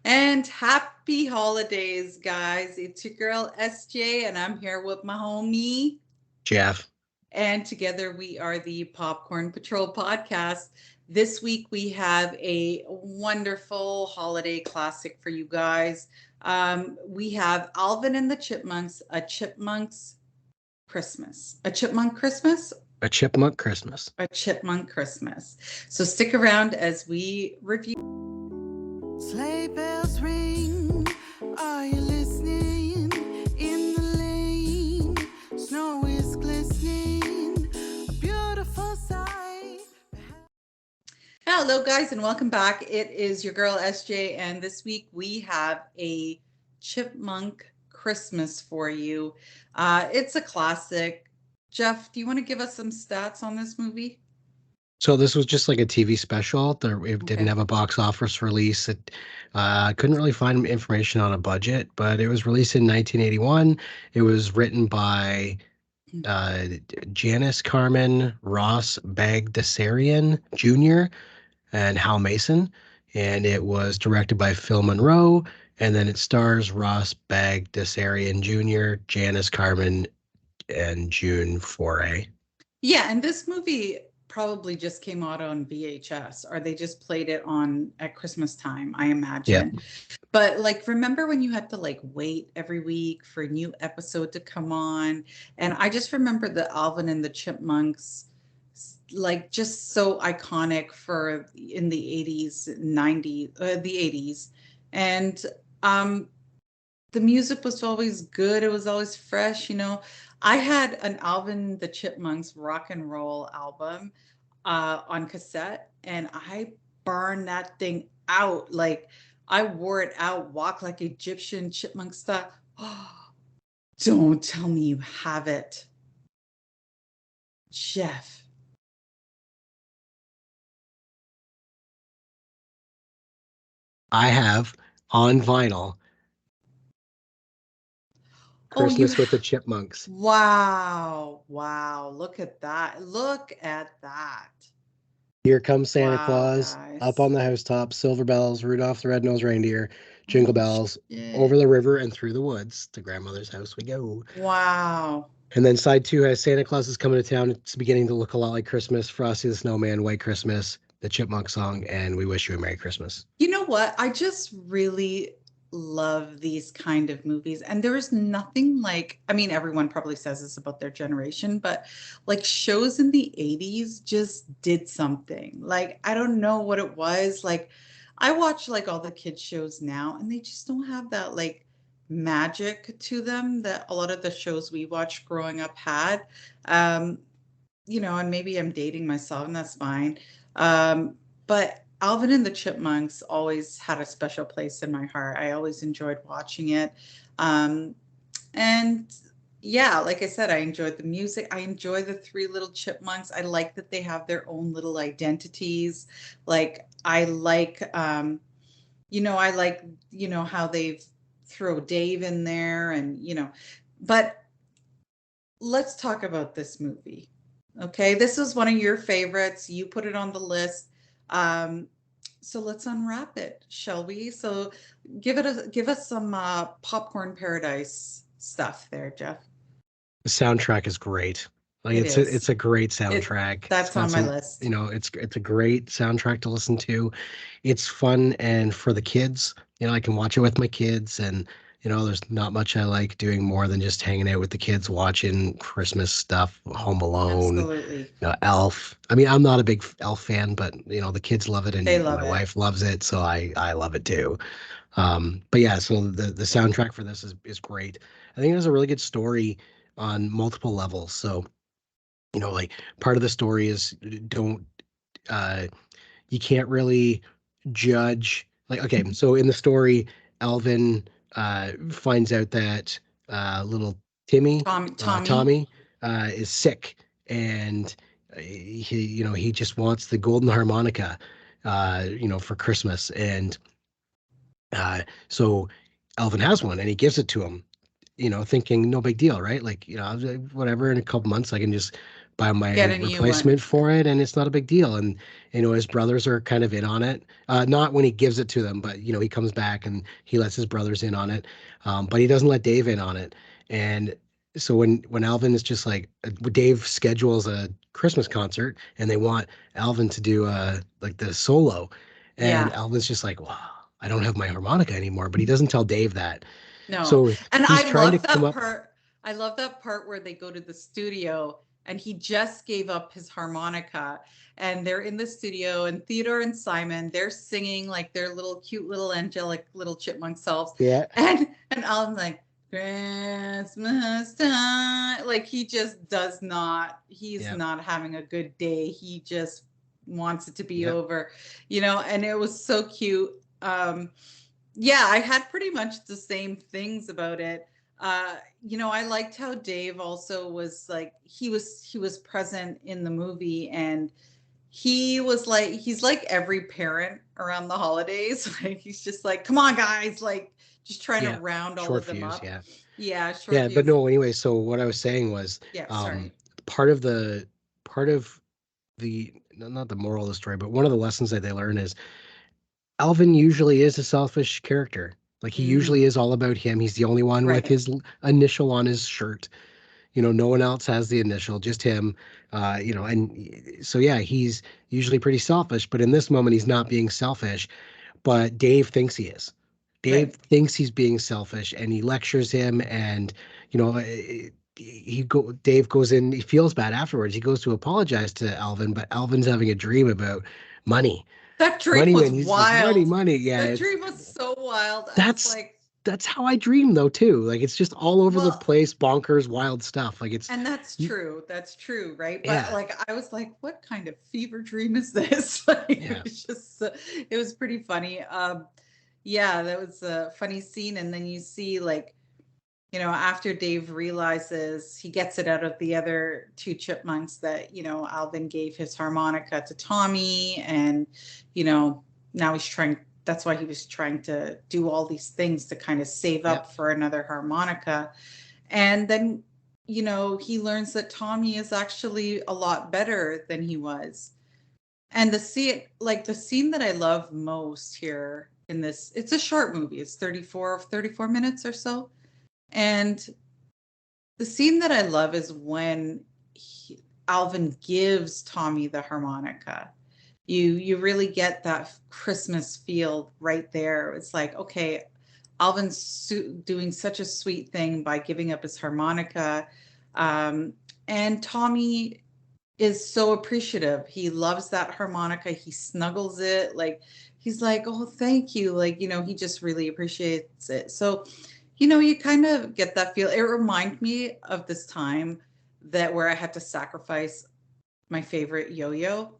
And happy holidays, guys. It's your girl SJ, and I'm here with my homie. Jeff. And together we are the Popcorn Patrol podcast. This week we have a wonderful holiday classic for you guys. We have Alvin and the Chipmunks, A Chipmunk's Christmas. A Chipmunk Christmas? A Chipmunk Christmas. A Chipmunk Christmas. So stick around as we review. Sleigh bells ring, are you listening? In the lane, snow is glistening, a beautiful sight. Hello, guys, and welcome back. It is your girl SJ, and this week we have a Chipmunk Christmas for you. It's a classic. Jeff, do you want to give us some stats on this movie? So this was just like a TV special. It didn't have a box office release. It couldn't really find information on a budget, but it was released in 1981. It was written by Janice Carmen Ross Bagdasarian Jr. and Hal Mason, and it was directed by Phil Monroe. And then it stars Ross Bagdasarian Jr., Janice Carmen, and June Foray. Yeah, and this movie probably just came out on VHS, or they just played it on at Christmas time, I imagine. Yeah. But like, remember when you had to like wait every week for a new episode to come on? And I just remember the Alvin and the Chipmunks, like just so iconic for in the 80s, 90s, the 80s. And the music was always good. It was always fresh, you know. I had an Alvin the Chipmunks rock and roll album on cassette, and I burned that thing out. Like I wore it out, walk like Egyptian chipmunk style. Oh, don't tell me you have it, Jeff. I have on vinyl Christmas with the Chipmunks. Wow. Look at that. Here comes Santa Wow, Claus, guys. up on the housetop, silver bells, Rudolph the Red-Nosed Reindeer, jingle bells, over the river and through the woods. To grandmother's house we go. Wow. And then side 2 has Santa Claus is coming to town. It's beginning to look a lot like Christmas. Frosty the Snowman, White Christmas, the Chipmunk song, and We Wish You a Merry Christmas. You know what? I just really love these kind of movies, and there is nothing like, I mean, everyone probably says this about their generation, but like shows in the 80s just did something. Like I don't know what it was. Like I watch like all the kids shows now, and they just don't have that like magic to them that a lot of the shows we watched growing up had. You know, and maybe I'm dating myself, and that's fine. But Alvin and the Chipmunks always had a special place in my heart. I always enjoyed watching it. And yeah, like I said, I enjoyed the music. I enjoy the three little chipmunks. I like that they have their own little identities. Like I like, I like, how they throw Dave in there and, but let's talk about this movie. Okay. This was one of your favorites. You put it on the list. So let's unwrap it, shall we? So give us some popcorn paradise stuff there, Jeff. The soundtrack is great. Like it's a great soundtrack. That's on my list. It's a great soundtrack to listen to. It's fun, and for the kids, I can watch it with my kids, and there's not much I like doing more than just hanging out with the kids watching Christmas stuff, Home Alone, absolutely, Elf. I mean, I'm not a big Elf fan, but the kids love it, and my wife loves it, so I love it too. But yeah, so the soundtrack for this is great. I think it has a really good story on multiple levels. So, like part of the story is you can't really judge. Like, okay, so in the story, Alvin finds out that little Tommy is sick, and he just wants the golden harmonica, for Christmas, and so Alvin has one, and he gives it to him, thinking no big deal, right? Like, whatever, in a couple months I can just buy my Get a new one. replacement for it, and it's not a big deal. And his brothers are kind of in on it. Not when he gives it to them, but he comes back and he lets his brothers in on it. But he doesn't let Dave in on it. And so when Alvin is just like Dave schedules a Christmas concert and they want Alvin to do like the solo, and Yeah. Alvin's just like, wow, I don't have my harmonica anymore, but he doesn't tell Dave that. No. So And he's I trying to love come that up. part. I love that part where they go to the studio and he just gave up his harmonica and they're in the studio and Theodore and Simon, they're singing like their little cute little angelic little chipmunk selves. Yeah, And Alan's like, Christmas time. Like he just does not, he's yeah, not having a good day. He just wants it to be yep, over, and it was so cute. Yeah, I had pretty much the same things about it. I liked how Dave also was like he was present in the movie and he's like every parent around the holidays. Like he's just like, come on, guys, like just trying to yeah. round all Short of them fuse, up. yeah. Yeah, short Yeah, but fuse. no, anyway, so what I was saying was, Yeah, um, sorry. part of the part of the not the moral of the story, but one of the lessons that they learn is Alvin usually is a selfish character. Like he Mm, usually is all about him. He's the only one with right, his initial on his shirt. No one else has the initial, just him. And so yeah, he's usually pretty selfish, but in this moment he's not being selfish, but Dave thinks he is. Dave right. thinks he's being selfish, and he lectures him. And you know, Dave goes in. He feels bad afterwards. He goes to apologize to Alvin, but Alvin's having a dream about money. That dream Money, was man. He's like, money, wild. money. Yeah, That dream was so wild. I was that's like, that's how I dream though too. Like it's just all over the well, place, bonkers, wild stuff. Like it's, and that's true. That's true, right? But yeah, like, I was like, what kind of fever dream is this? Like, it yeah, was just, it was pretty funny. Yeah, that was a funny scene. And then you see, like, after Dave realizes he gets it out of the other two chipmunks that, Alvin gave his harmonica to Tommy. And, you know, now he's trying, that's why he was trying to do all these things to kind of save yep, up for another harmonica. And then, he learns that Tommy is actually a lot better than he was. And the scene that I love most here in this, it's a short movie. It's 34 minutes or so. And the scene that I love is when Alvin gives Tommy the harmonica. You really get that Christmas feel right there. It's like, okay, Alvin's doing such a sweet thing by giving up his harmonica. Um, and Tommy is so appreciative. He loves that harmonica. He snuggles it. Like, he's like, oh, thank you. Like, he just really appreciates it. So, you kind of get that feel. It reminds me of this time that where I had to sacrifice my favorite yo-yo.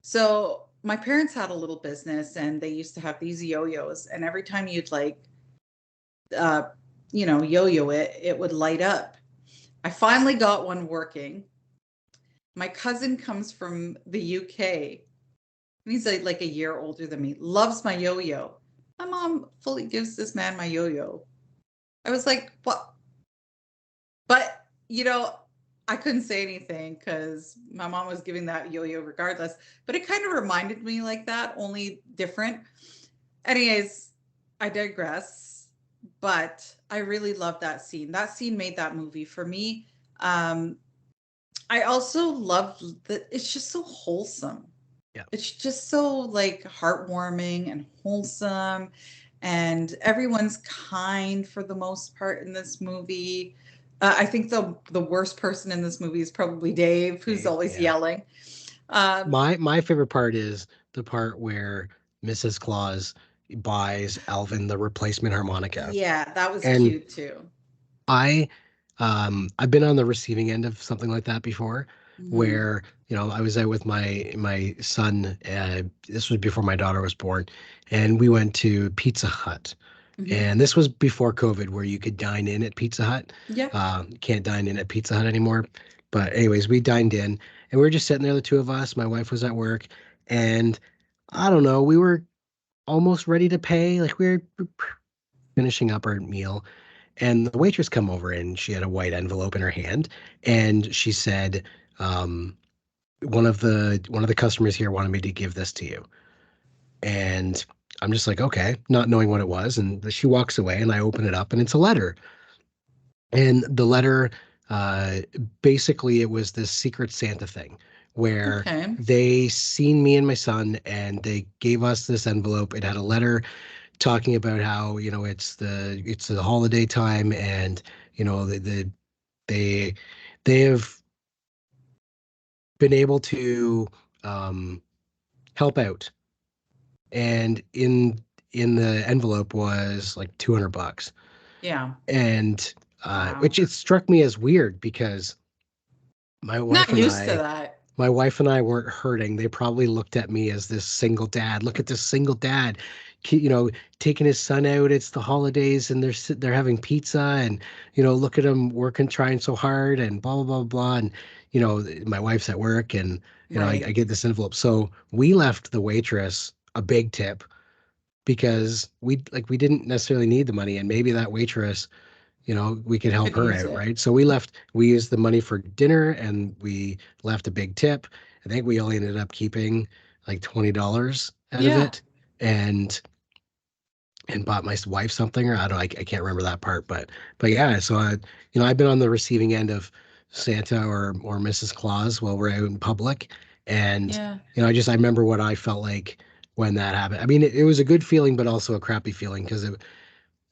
So my parents had a little business and they used to have these yo-yos. And every time you'd like, uh, yo-yo it, it would light up. I finally got one working. My cousin comes from the UK. He's like a year older than me, loves my yo-yo. My mom fully gives this man my yo-yo. I was like, what? But, I couldn't say anything because my mom was giving that yo-yo regardless. But it kind of reminded me like that, only different. Anyways, I digress. But I really love that scene. That scene made that movie for me. Um, I also love that it's just so wholesome. yeah. It's just so like heartwarming and wholesome, and everyone's kind for the most part in this movie. I think the worst person in this movie is probably Dave, who's Dave, always yeah. yelling. Um, My favorite part is the part where Mrs. Claus buys Alvin the replacement harmonica. yeah, that was And cute too. I I've been on the receiving end of something like that before Hmm. where, I was out with my son, this was before my daughter was born, and we went to Pizza Hut. Hmm. And this was before COVID where you could dine in at Pizza Hut. Yep. You can't dine in at Pizza Hut anymore. But anyways, we dined in and we were just sitting there, the two of us. My wife was at work, and I don't know, we were almost ready to pay. Like we were finishing up our meal, and the waitress come over and she had a white envelope in her hand, and she said, one of the customers here wanted me to give this to you. And I'm just like, okay, not knowing what it was. And she walks away and I open it up and it's a letter. And the letter, uh, basically, it was this secret Santa thing where Okay. they seen me and my son and they gave us this envelope. It had a letter talking about how, it's the holiday time and, they they have been able to um, help out. And in the envelope was like $200. Yeah. And Wow. which it struck me as weird because my Not wife and used to I that. my wife and I weren't hurting. They probably looked at me as this single dad. Look at this single dad, you know, taking his son out. It's the holidays and they're having pizza and, look at him working, trying so hard and blah, blah, blah, blah. And, my wife's at work and, I Right. get this envelope. So we left the waitress a big tip because we didn't necessarily need the money. And maybe that waitress, we could help Could her use out, it. right? So we used the money for dinner and we left a big tip. I think we only ended up keeping like $20 out of Yeah. it and bought my wife something or I don't I can't remember that part, but yeah, so I've been on the receiving end of Santa or Mrs. Claus while we're out in public and Yeah. I remember what I felt like when that happened. I mean, it was a good feeling but also a crappy feeling because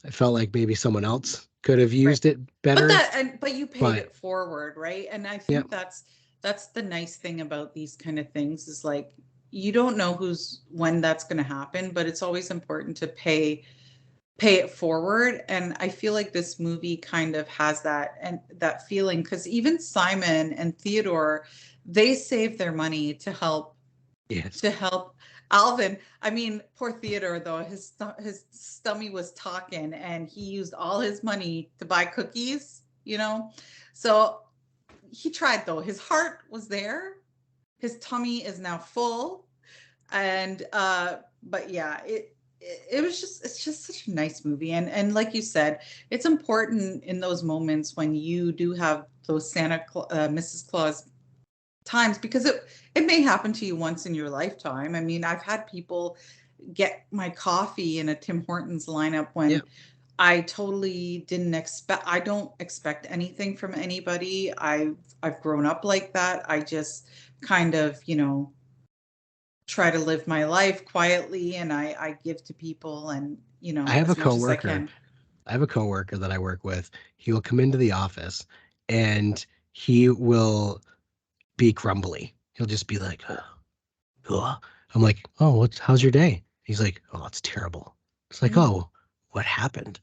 I felt like maybe someone else could have Right. used it But better. but you paid But it forward, right? And I yeah, think that's the nice thing about these kind of things is like you don't know when that's going to happen, but it's always important to pay it forward. And I feel like this movie kind of has that and that feeling because even Simon and Theodore, they save their money yes. to help Alvin. I mean, poor Theodore though, his stomach was talking and he used all his money to buy cookies, you know. So he tried though. His heart was there. His tummy is now full. And but yeah, it was just it's just such a nice movie. And like you said, it's important in those moments when you do have those Mrs. Claus times because it may happen to you once in your lifetime. I mean, I've had people get my coffee in a Tim Hortons lineup Yeah. when I totally didn't expect I don't expect anything from anybody. I've grown up like that. I just kind of, try to live my life quietly and I give to people and, I have a as much as I coworker. can. I have a coworker that I work with. He will come into the office and he will be grumbly. He'll just be like, "Ugh." I'm like, "Oh, how's your day?" He's like, "Oh, it's terrible." It's like, Mm. "Oh, what happened?"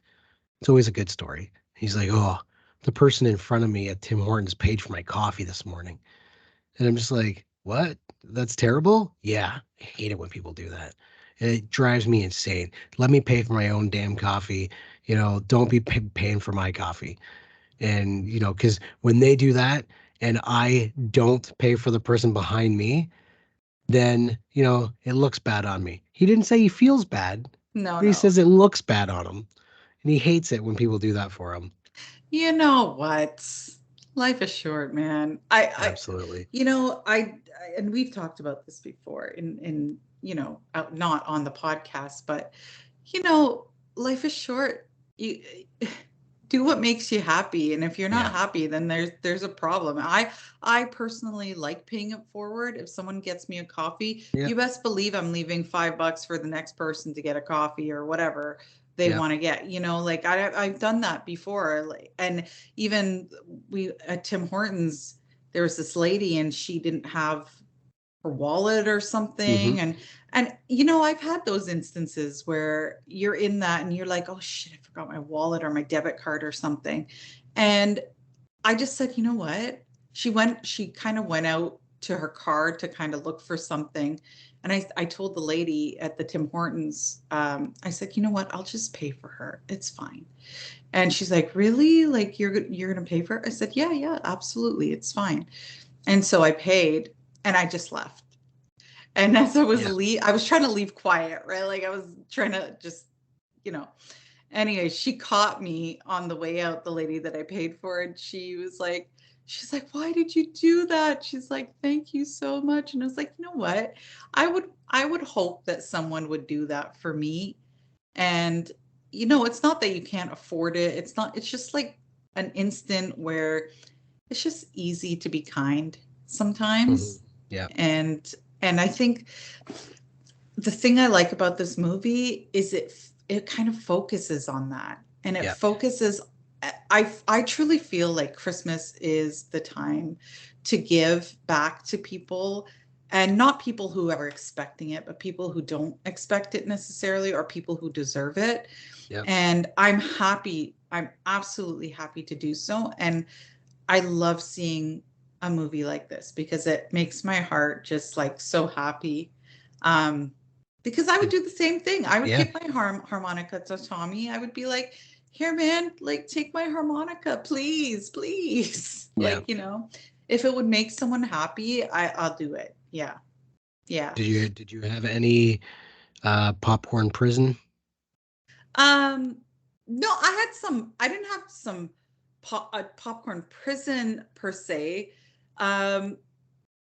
It's always a good story. He's like, "Oh, the person in front of me at Tim Hortons paid for my coffee this morning." And I'm just like, what? That's terrible? Yeah. I hate it when people do that. It drives me insane. Let me pay for my own damn coffee. Don't be paying for my coffee. And, because when they do that and I don't pay for the person behind me, then, it looks bad on me. He didn't say he feels bad, No, but he no. says it looks bad on him. And he hates it when people do that for him. You know what? Life is short, man. I Absolutely. you know, and we've talked about this before in not on the podcast, but you know, life is short. You do what makes you happy, and if you're not Yeah. happy, then there's a problem. I personally like paying it forward. If someone gets me a coffee, Yeah. you best believe I'm leaving $5 for the next person to get a coffee or whatever they Yeah. want to get. Like I've done that before. Like, and even we at Tim Hortons, there was this lady and she didn't have her wallet or Hmm. something, and I've had those instances where you're in that and you're like, oh shit, I forgot my wallet or my debit card or something. And I just said, you know what? She kind of went out to her car to kind of look for something. And I told the lady at the Tim Hortons, I said, you know what? I'll just pay for her. It's fine. And she's like, really? Like you're gonna pay for it? I said, yeah, yeah, absolutely. It's fine. And so I paid and I just left. And as Yeah. I was trying to leave quiet, right? Like I was trying to just, you know, anyway, she caught me on the way out, the lady that I paid for, and she was like, she's like, why did you do that? She's like, thank you so much. And I was like, you know what? I would hope that someone would do that for me. And it's not that you can't afford it. It's just like an instant where it's just easy to be kind Mhm. sometimes. Yeah. And I think the thing I like about this movie is it kind of focuses on that. And it Yeah. focuses I truly feel like Christmas is the time to give back to people, and not people who are expecting it, but people who don't expect it necessarily, or people who deserve it. Yeah. And I'm absolutely happy to do so. And I love seeing a movie like this because it makes my heart just like so happy. Um, because I would It, do the same thing. I would yeah. give my harmonica to Tommy. I would be like, here, man, like take my harmonica, please, please. Yeah. Like, if it would make someone happy, I'll do it. Yeah. Yeah. Did you have any popcorn prison? Um, no, I didn't have some popcorn prison per se. Um,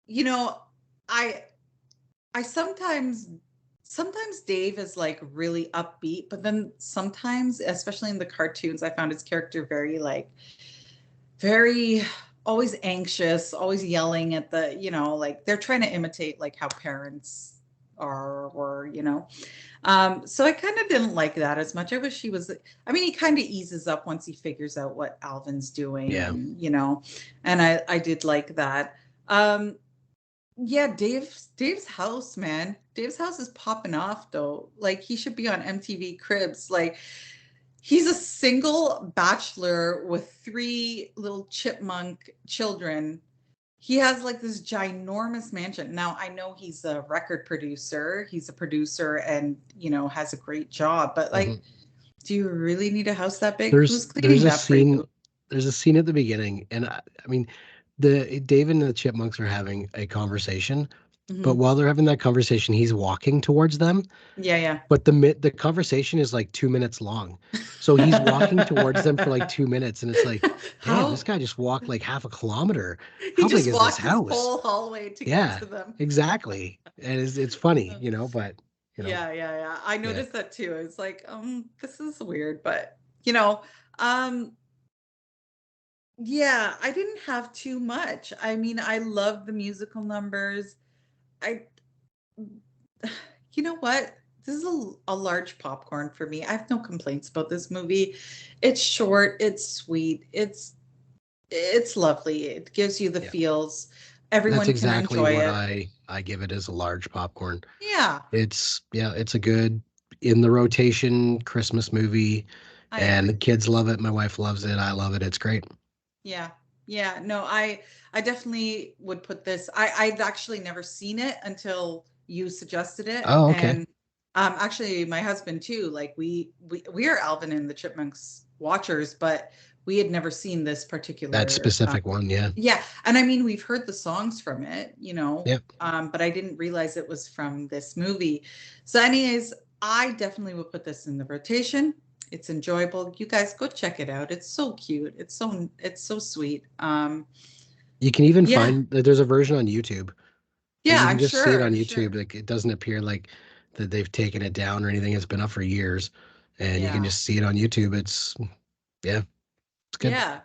you know, I I sometimes Dave is like really upbeat, but then sometimes, especially in the cartoons, I found his character very always anxious, always yelling at like they're trying to imitate like how parents were. So I kind of didn't like that as much. I wish he was, I mean, he kind of eases up once he figures out what Alvin's doing, Yeah. and I did like that. Um, yeah, Dave's house, man. Dave's house is popping off though. Like he should be on MTV Cribs. Like he's a single bachelor with three little chipmunk children. He has like this ginormous mansion. Now I know he's a record producer. He's a producer and has a great job, but Mhm. like, do you really need a house that big? There's Who's there's cleaning a that for scene you? there's a scene at the beginning, and I mean, the David and the Chipmunks are having a conversation, but Hmm. while they're having that conversation, he's Yeah, walking towards them. yeah. But the conversation is like 2 minutes long. So he's walking towards them for like 2 minutes, and it's like, damn, this How guy just walked like half a kilometer. he How big just is this walked his house? whole hallway to get Yeah, to them. exactly. And it's funny, but you know, Yeah. I yeah. noticed that too. It's like, this is weird, but you know, um, yeah, I didn't have too much. I mean, I love the musical numbers. I, you know what? This is a large popcorn for me. I have no complaints about this movie. It's short, it's sweet, it's lovely. It gives you the Yeah. feels. That's Everyone can exactly enjoy what it. I give it as a large popcorn. Yeah, It's a good in the rotation Christmas movie, I and the agree. kids love it. My wife loves it. I love it. It's great. Yeah. Yeah. No, I definitely would put this. I've actually never seen it until you suggested it. Oh, okay. And actually my husband too. Like we are Alvin and the Chipmunks watchers, but we had never seen this That particular specific one, yeah. yeah. And I mean we've heard the songs from it, Yep. but I didn't realize it was from this movie. So anyways, I definitely would put this in the rotation. It's enjoyable. You guys go check it out. It's so cute. It's so sweet. You can even Yeah. find that there's a version on YouTube. Like Yeah, you can I'm just see it sure. on I'm YouTube. sure. Like it doesn't appear like that they've taken it down or anything. It's been up for years, and you can Yeah. just see it on YouTube. Yeah, it's good. Yeah.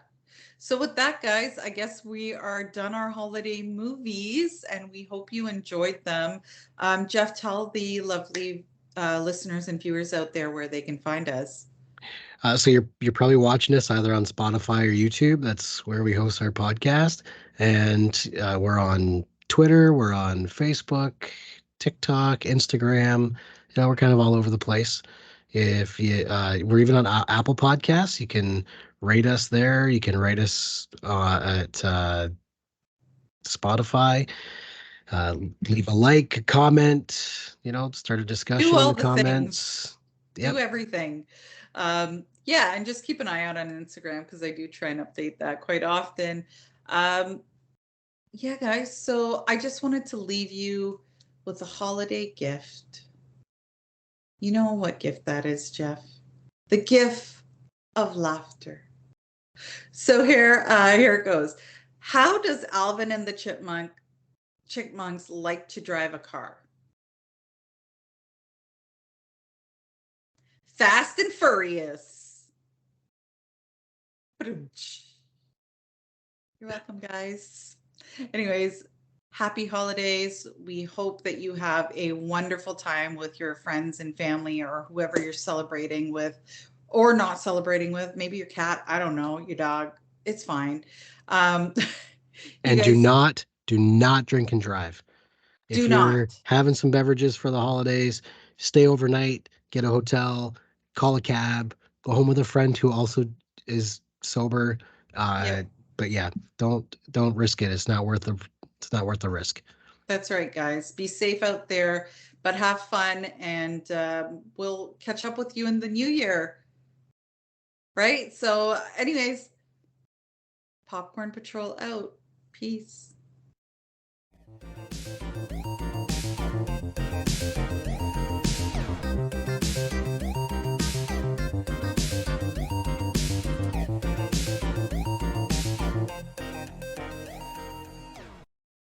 So with that, guys, I guess we are done our holiday movies and we hope you enjoyed them. Jeff, tell the lovely listeners and viewers out there where they can find us. So you're probably watching us either on Spotify or YouTube. That's where we host our podcast, and we're on Twitter, we're on Facebook, TikTok, Instagram. We're kind of all over the place. If you, we're even on Apple Podcasts. You can rate us there. You can rate us at Spotify. Uh, Leave a like, a comment. Start a Do discussion in all the the things. comments. Do Yep. everything. Yeah, and just keep an eye out on Instagram because I do try and update that quite often. Um, yeah, guys. So I just wanted to leave you with a holiday gift. You know what gift that is, Jeff? The gift of laughter. So here it goes. How does Alvin and the chipmunks like to drive a car? Fast and furious. You're welcome, guys. Anyways, happy holidays. We hope that you have a wonderful time with your friends and family or whoever you're celebrating with or not celebrating with. Maybe your cat, I don't know, your dog. It's fine. You And guys do not drink and drive. If do you're not. having some beverages for the holidays, stay overnight, get a hotel, call a cab, go home with a friend who also is sober. Yep, But yeah, don't risk it. It's not worth the risk. that's right, guys. Be safe out there, but have fun, and we'll catch up with you in the new year. Right? So, anyways, Popcorn Patrol out. Peace.